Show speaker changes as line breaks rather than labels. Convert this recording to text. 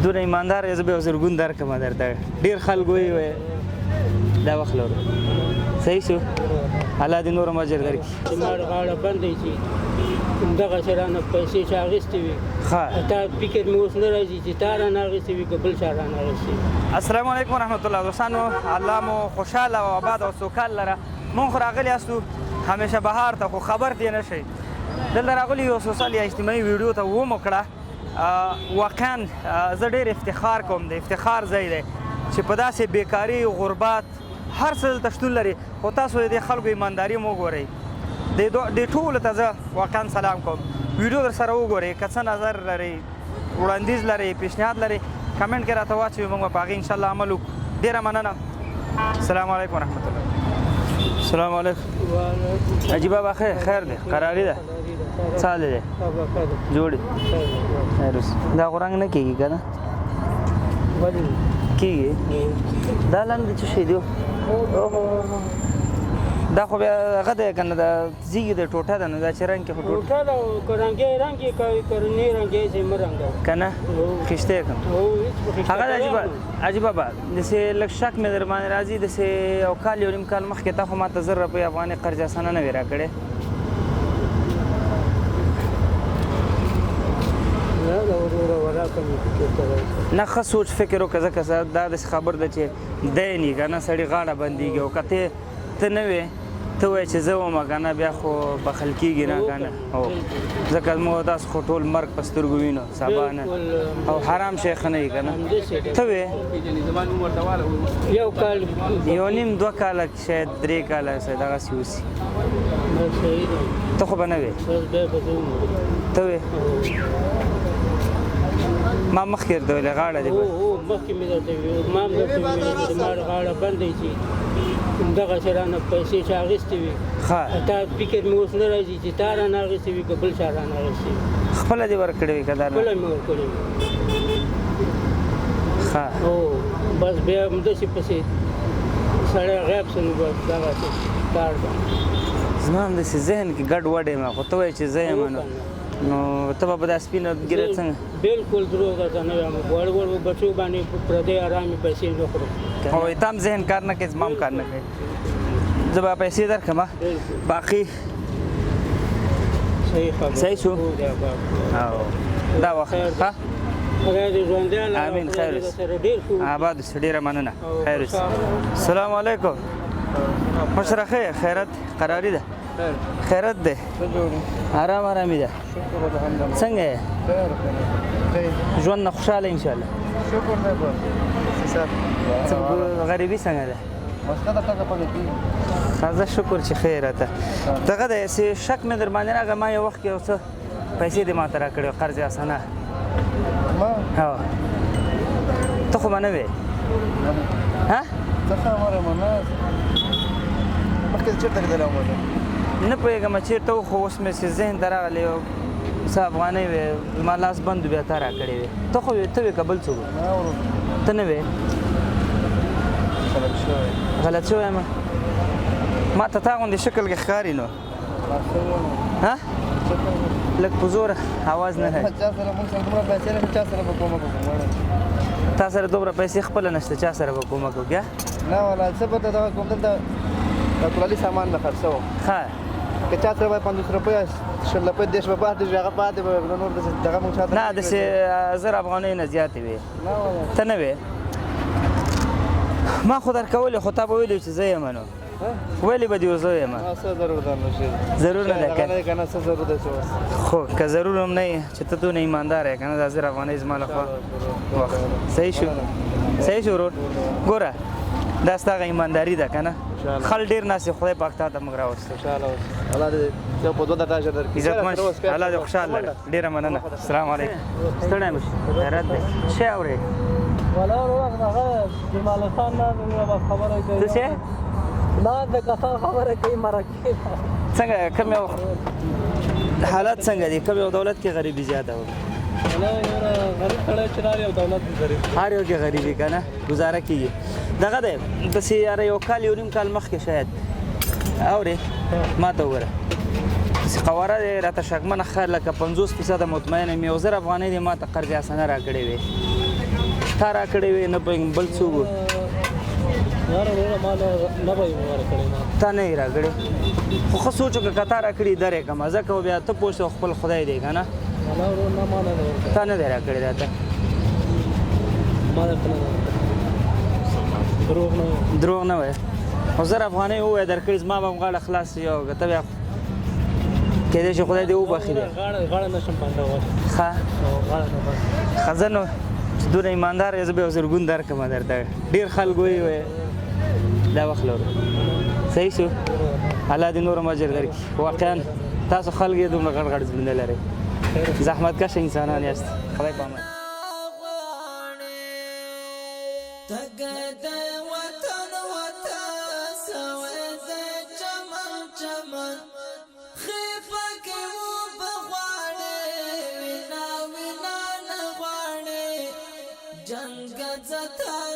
دونه ایماندار یې زه به یو زرګون درکړم درته ډېر خلک وایي دا وخت لرو صحیح شو الله دې نور هم اجر درکړي
زما غاړه بنده چې دغه چې رانه پیسې چې اخیستې وي تا فکر مې اوس نه راځي چې تا رانه اخیستې وي که بل چا رانه اخیستې وي.
السلام علیکم ورحمت الله دوستانو الله مو خوشحاله او آباد او سوکال لره مونږ خو راغلي یاستو همیشه بهار ته خو خبر دې نه شئ دلته راغلي یو سوشل یا اجتماعي ویډیو ته ومو کړه واقعا زه ډېر افتخار کوم د افتخار ځای دی چې په داسې بیکاري غربت هر څه دلته شتون لري خو تاسو د خلکو ایمانداري مو وګورئ د ټولو ته زه واقعا سلام کوم ویډیو در سره وګورئ که څه نظر لرئ وړاندیز لرئ پیشنهاد لرئ کمنټ کې راته واچوئ موږ به په هغې انشاءالله عمل وکړو ډېره مننه السلام علیکم ورحمت الله السلام علیکم حاجي بابا خیر دی قراري ده څه حال دی جوړ دا خو رنګ نه کېږي که نه کېږي دا لاندې څه شی دی دا خو بیا هغه دی که نه دا زیږي د ټوټه ده نو دا چې رنګ کې خو
ټوټه ده که رنګې رنګ یې که نه رنګې چې مه رنګه
که نه خیشته یې کړم هغه د حاجي بابا داسې لږ شک مې در باندې راځي داسې یو کال یو نیم کال مخکې تا خو ما ته 1000 روپۍ افغاني قرض اسانه نه وې راکړې نه ښه سوچ فکر وکړه ځکه دا داسې خبر ده چې دی نه که نه سړي غاړه بندېږي او که ته نه وې ته وایې چې زه ومه که نه بیا خو بخل کېږي نه که نه ځکه موږ داسې خو ټول مرګ په سترګو وینو سبا نه او حرام شی ښه نه وي که نه ته وې
یو کال
یو نیم 2 کاله شاید 3 کاله دغسې اوسي ته خو به نه وې ته وې ما مخکې درته ویلې غاړه دې
مخکې مې درته ویل ما هم درته ویلې زما غاړه بنده چې دغه چې رانه پیسې چې اخیستې وي تا فکر مې اوس نه راځي چې تا رانه اخیستې وي که بل چا رانه اخیستې وي
خپله دې ورکړې وي که دا
خپله مې ورکړې وي بس بیا همداسې پسې سړی غیب شو نو بس دغسې کار ده
زما هم داسې ذهن کې ګډ وډ یم خو ته وایې چې زه یم نو ته به په دا سپینه ګیره څنګه
بلکل دروغ درته نه وایم وړ وړ بچو باندې پردۍ ارامې پیسې نه خورم
او ته هم ذهن کار نه کوي زما هم کار نه کوي زه به پیسې درکړم باقي صحیح شو دا وخت ښه امین خیر آباد اوسې ډېره مننه خیر اوسې السلام علیکم مشره خیرت قراري ده خیرت دی آرامي ده څنګه یې ژوند نه خوشحاله انشاءالله غریبي څنګه ده زه شکر چې ښه یې راته دغه دی شک مې در باندې راغی ما یو وخت کې یو څه پیسې دې ما ته راکړې قرض اسانه ته خو به نه وې نه پوهېږم چېرته و خو اوس مې چې ذهن ته راغلی یو څه افغانۍ وې زما لاس بند و بیا تا راکړې وې ته خو ته وې که بل څوک ته نه وې غلط شوی یم ما ته تا غوندې شکل کې ښکاري نو لږ په زوره اواز نه راځي تا سره دومره پیسې خپله نشته چا سره به کومک وکړه
نه والا زه به دغه کوم دلته د کولالي سامان نه خرڅوم که چا سره به 50 روپۍ 10 روپۍ 10 به پاتې شي هغه پاتې به نور دغه مونږ چاته
نه داسې 1000 افغانۍ نه زیاتې وې ته نه وې ما خو درکولې خو تا به ویلې چې زه یم نو ویلې به دې زه یم ضرور نه ده خو که ضرور هم نه یې چې ته دونه ایماندار یې که نه دا 1000 افغانۍ زما لخوا صحیح شو ورور ګوره دا ستا هغه ایمانداري ده که نه خل ډېر ناست خدای پاک تا ته موږ راوستو عزتمن شي الله دې خوشحال لره ډېره مننه السلام علیکم ستړی مه شي خیرات دی څه اورې څه شی څنګه کوم یو حالات څنګه دي کوم یو دولت کې غریبي زیاده وه هر یو کې غریبي که نه ګزاره کېږي دغه دی داسې یاره یو کال یو نیم کال مخکې شاید اورې ما ته وګوره داسې قواره دی راته شکمنه ښه لکه 50% مطمئنه یم 1000 افغانۍ دې ما ته قرض اسانه راکړې وې تا راکړې وې نه پوهېږم بل څوک و تا نه یې راکړې خو ښه سوچ وکړه که تا راکړي درې کړمه ځکه بیا ته پوه شو خپل خدای دی که نه تا نه دی راکړې راته دروغ نه وایه خو 1000 افغانۍ ووایه درکړي زما به هم غاړه خلاص شي او که ته بیا کېدای شي خدای دې وبخي دی ښه ښه زه نو چې دونه ایماندار یې زه به یو زرګون درکړم درته ډېر خلک وایي دا وخت صحیح شو الله دې نور هم اجر درکړي واقعا تاسو خلک یې دومره غټ غټ زړونه لرئ زحمتکشه انسانان یاست خدای په امان
جنگ زتا